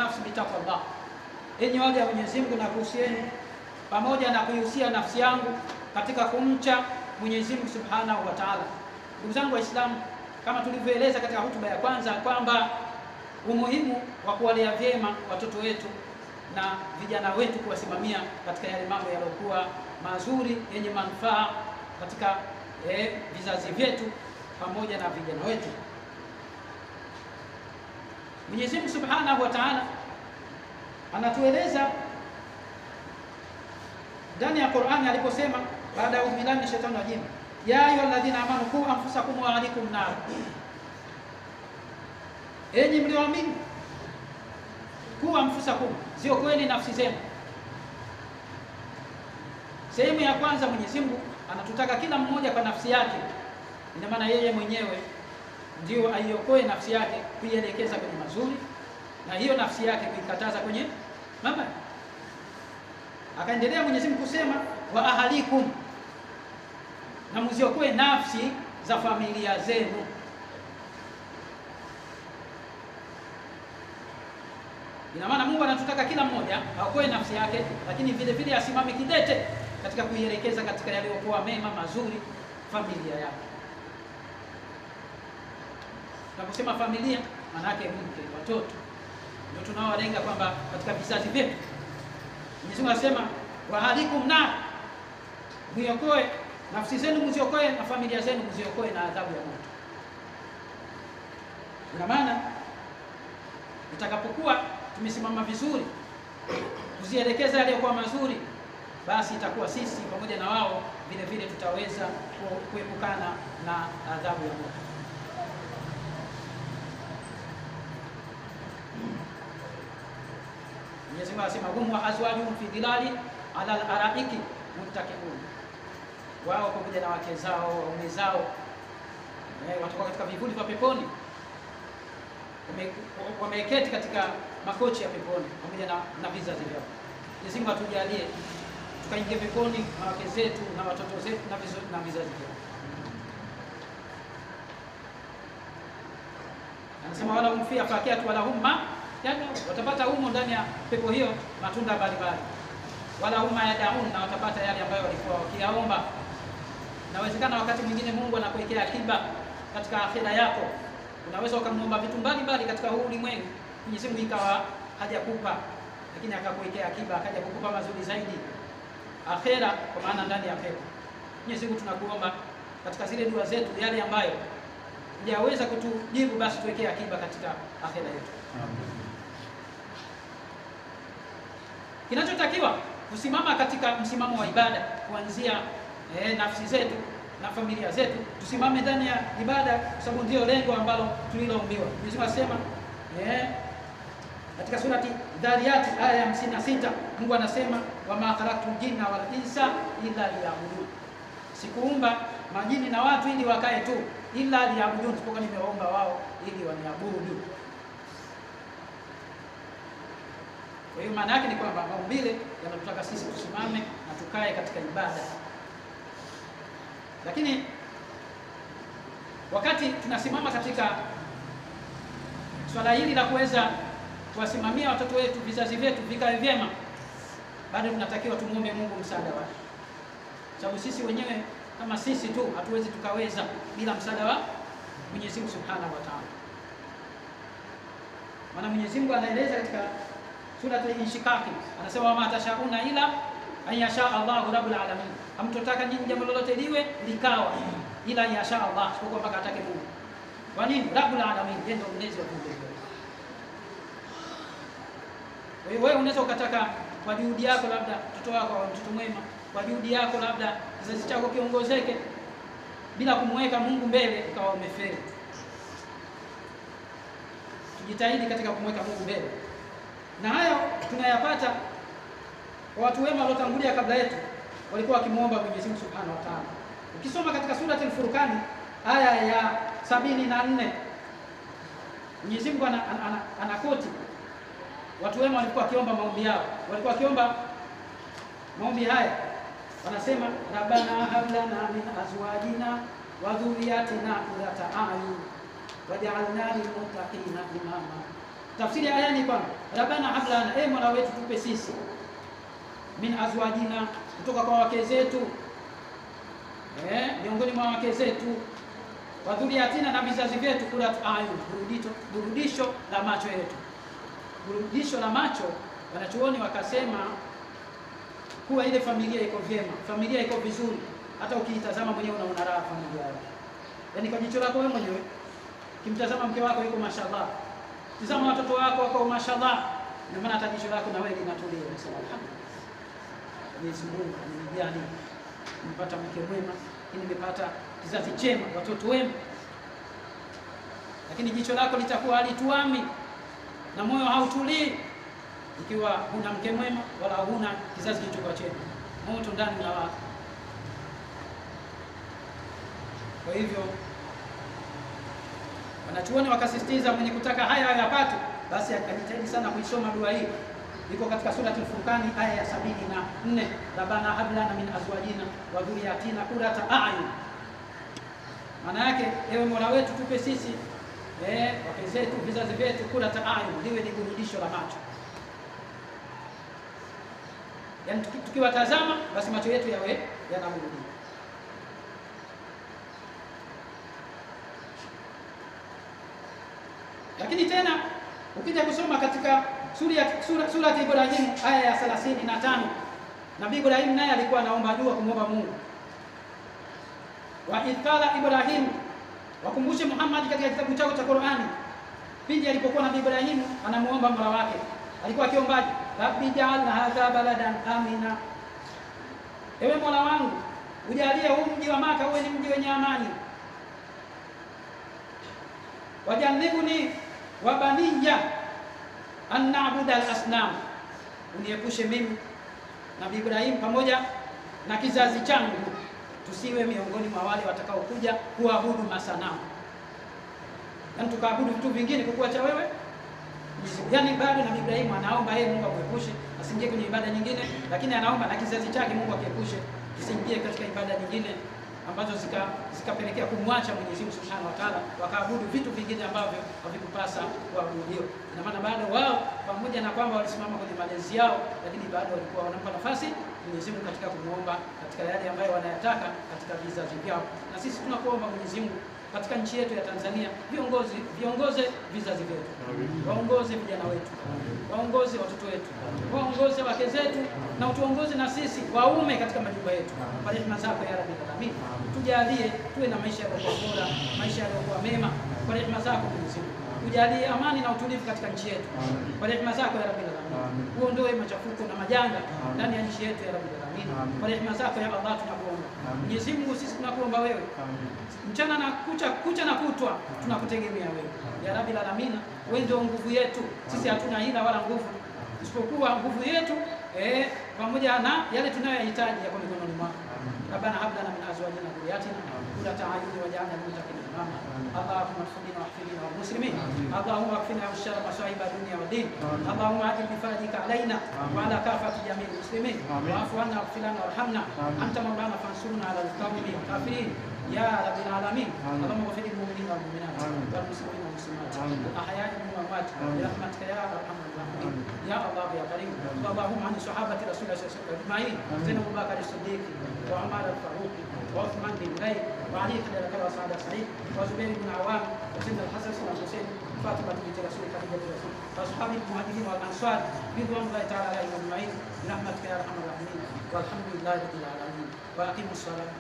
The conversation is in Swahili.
nafsi bitaqwallah. Enyi waja wa Mwenyezi Mungu, nakuhusieni pamoja na kuihusia nafsi yangu katika kumcha Mwenyezi Mungu Subhanahu wa Ta'ala. Ndugu zangu Waislamu, kama tulivyoeleza katika hotuba ya kwanza kwamba umuhimu wa kuwalea vyema watoto wetu na vijana wetu, kuwasimamia katika yale mambo yaliyokuwa mazuri yenye manufaa katika vizazi vyetu pamoja na vijana wetu. Mwenyezi Mungu Subhanahu wa Ta'ala anatueleza ndani ya Qur'ani aliposema, baada ya billahi minash shaitani rajim, ya ayyuhalladhina amanu qu anfusakum wa ahlikum nar, enyi mlioamini, qu anfusakum, ziokoeni nafsi zenu. Sehemu ya kwanza, Mwenyezi Mungu anatutaka kila mmoja kwa nafsi yake, ina maana yeye mwenyewe ndio aiokoe nafsi yake, kuielekeza kwenye mazuri, na hiyo nafsi yake kuikataza kwenye mabaya. Akaendelea Mwenyezi Mungu kusema wa ahalikum, na mziokoe nafsi za familia zenu. Ina maana Mungu anatutaka kila mmoja aokoe nafsi yake, lakini vile vile asimame kidete katika kuielekeza katika yaliyokuwa mema mazuri familia yake. Tunaposema familia, maana yake mke, watoto, ndio tunaowalenga kwamba katika vizazi vyetu. Mwenyezi Mungu anasema wa ahlikum nar, mziokoe nafsi zenu, mziokoe na familia zenu, mziokoe na adhabu ya moto. Ina maana utakapokuwa tumesimama vizuri kuzielekeza yaliyokuwa mazuri, basi itakuwa sisi pamoja na wao vile vile tutaweza kuepukana na adhabu ya moto. Mwenyezi Mungu anasema hum wa azwajuhum fi dhilali ala al-araiki muttaqiun, wao pamoja na wake zao, waume zao, watakuwa katika vivuli vya peponi, wameketi katika makochi ya peponi pamoja na vizazi vyao. Mwenyezi Mungu atujalie tukaingia peponi na wake zetu na watoto zetu na vizazi vyao. Anasema wala hum fiha fakihatun wala hum ma yadaun, watapata humo ndani ya pepo hiyo matunda mbalimbali. Wala hum ma yadaun, na watapata yale ambayo walikuwa wakiyaomba. Inawezekana wakati mwingine Mungu anakuwekea akiba katika akhira yako. Unaweza ukamwomba vitu mbalimbali katika huu ulimwengu, Mwenyezi Mungu ikawa hajakupa, lakini akakuwekea akiba, akaja kukupa mazuri zaidi akhira, kwa maana ndani ya pepo. Mwenyezi Mungu tunakuomba katika zile dua zetu, yale ambayo hujaweza kutujibu, basi tuwekee akiba katika akhira yetu. Kinachotakiwa kusimama katika msimamo wa ibada, kuanzia nafsi zetu na familia zetu. Tusimame ndani ya ibada, kwa sababu ndio lengo ambalo tuliloombiwa. Mwenyezi Mungu anasema katika surati Dhariyat aya ya 56, Mungu anasema wama khalaqtul jinna wal insa illa liya'budun, sikuumba majini na watu ili wakae tu, illa liya'budun, isipokuwa nimewaumba wao ili waniabudu. Kwa hiyo maana yake ni kwamba maumbile yanatutaka sisi tusimame na tukae katika ibada. Lakini wakati tunasimama katika swala hili la kuweza kuwasimamia watoto wetu, vizazi vyetu vikae vyema, bado tunatakiwa tumuombe Mungu msaada wake, sababu sisi wenyewe kama sisi tu hatuwezi tukaweza bila msaada wa Mwenyezi Mungu Subhanahu wa Ta'ala. Maana Mwenyezi Mungu anaeleza katika Surati Al-Inshiqaq, anasema wama tashauna ila an yasha Allahu rabbul alamin, hamtotaka nyinyi jambo lolote liwe likawa ila yasha Allah, isipokuwa mpaka atake Mungu. Kwa nini? Rabbul alamin, yeye ndio mlezi wa viumbe vyote. Kwa hiyo wewe unaweza ukataka kwa juhudi yako, labda mtoto wako au mtoto mwema, kwa juhudi yako labda kizazi chako kiongozeke, bila kumweka Mungu mbele, ukawa umefeli. Tujitahidi katika kumweka Mungu mbele, na hayo tunayapata kwa watu wema waliotangulia kabla yetu, walikuwa wakimuomba Mwenyezi Mungu Subhanahu wa Ta'ala. Ukisoma katika surati Al-Furqan aya ya 74, Mwenyezi Mungu anakoti watu wema walikuwa wakiomba maombi yao, walikuwa wakiomba maombi haya, wanasema rabbana hab lana min azwajina wa dhurriyyatina qurrata a'yun waj'alna lil muttaqina imama Tafsiri ya aya ni kwamba rabbana hablana, Mola wetu tupe sisi, min azwajina, kutoka kwa wake zetu, miongoni mwa wake zetu, wa dhuriyatina, na vizazi vyetu, qurratu ayun, burudisho la macho yetu. Burudisho la macho, wanachuoni wakasema kuwa ile familia iko vyema, familia iko vizuri, hata ukiitazama mwenyewe unaona raha familia yako. Yaani kwa jicho lako wewe mwenyewe, kimtazama mke wako yuko mashallah, tazama watoto wako wako mashallah, na maana hata jicho lako na wewe linatulia, unasema alhamdulillah, Mwenyezi Mungu amenijalia, nimepata mke mwema, nimepata kizazi chema, watoto wema. Lakini jicho lako litakuwa halituami na moyo hautulii ikiwa huna mke mwema wala huna kizazi kilichokuwa chema, moto ndani na wako. Kwa hivyo wanachuoni wakasisitiza mwenye kutaka haya ayapate, basi akajitahidi sana kuisoma dua hii. Iko katika surati Al-Furqan aya ya 74, rabbana hab lana min azwajina wa dhurriyyatina qurrata a'yun. Maana yake, ewe Mola wetu tupe sisi wake zetu, vizazi vyetu, qurrata a'yun, liwe ni burudisho la macho. Yaani tukiwatazama basi macho yetu yawe yanaburudika. Lakini tena ukija kusoma katika surati Ibrahim aya ya 35, Nabii Ibrahim naye alikuwa anaomba dua kumwomba Mungu. Wa idqala Ibrahim, wakumbushe Muhammad katika kitabu chako cha Qur'ani, pindi alipokuwa Nabii Ibrahim anamuomba Mola wake, alikuwa akiombaje? Rabbi ja'al hadha baladan amina, ewe Mola wangu ujalie huu mji wa Maka uwe ni mji wenye amani. Wajannibni wa baniya an na'budu al-asnam, uniepushe mimi Nabii Ibrahim pamoja na kizazi changu tusiwe miongoni mwa wale watakaokuja kuabudu masanamu, na tukaabudu vitu vingine kukuacha wewe. Yaani bado Nabii Ibrahim anaomba yeye Mungu akuepushe asiingie kwenye ibada nyingine, lakini anaomba na kizazi chake Mungu akiepushe kisiingie katika ibada nyingine ambazo zikapelekea kumwacha Mwenyezi Mungu Subhanahu wa Ta'ala, wakaabudu vitu vingine ambavyo havikupasa kuabudiwa. Na maana bado wao pamoja na kwamba walisimama kwenye malezi yao, lakini bado walikuwa wanampa nafasi Mwenyezi Mungu katika kumuomba katika yale ambayo wanayataka katika vizazi vyao. Na sisi tunakuomba Mwenyezi Mungu katika nchi yetu ya Tanzania, viongoze vizazi vyetu, waongoze vijana wetu, waongoze watoto wetu, waongoze wake zetu, na utuongoze na sisi waume katika majumba yetu. Kwa rehema zako ya Rabbil Alamin, tujalie tuwe na maisha yaliyokuwa bora, maisha yaliyokuwa mema. Kwa rehema zako Mwenyezi Mungu, tujalie amani na utulivu katika nchi yetu. Kwa rehema zako ya Rabbil Alamin, uondoe machafuko na majanga ndani ya nchi yetu ya Rabbil Alamin. Kwa rehema zako ya Allah tunakuomba Mwenyezi Mungu, sisi tunakuomba wewe mchana na kucha na kutwa tunakutegemea wewe ya Rabbil Alamin. Wewe ndio nguvu yetu, sisi hatuna hila wala nguvu, isipokuwa nguvu yetu pamoja na yale tunayohitaji yako mikononi mwako. Rabbana hab lana min azwajina wa dhurriyyatina qurrata a'yun waj'alna lil muttaqina imama. Allahumma ighfir lana wa muslimin, Allahumma ighfirna min sharri masa'ib ad-dunya wa din, Allahumma ajil bi fadlika alaina wa ala kafati jami'il muslimin, wa'fu 'anna waghfir lana warhamna, anta mawlana fansurna 'ala al-qawmi al-kafirin ya Rabbil Alamin. Allahumma ighfir lil mu'minina wal mu'minat wal muslimina wal muslimat al-ahya'i minhum wal amwat bi rahmatika ya arhamar rahimin ya Allah ya Karim. Allahumma an sahabati Rasulullah sallallahu alaihi wasallam ajma'in, Sayyidina Abu Bakr as-Siddiq wa Umar al-Faruq wa Uthman bin Affan wa Ali ibn Abi Talib wa Sa'd Sa'id wa Zubair ibn Awam wa Sayyidina al-Hasan wa Husayn Fatima bint Rasul Khadijah Rasul wa ashabi al-muhajirin wal ansar ridwanullahi ta'ala alaihim ajma'in bi rahmatika ya arhamar rahimin walhamdulillahi rabbil alamin wa aqimus salat.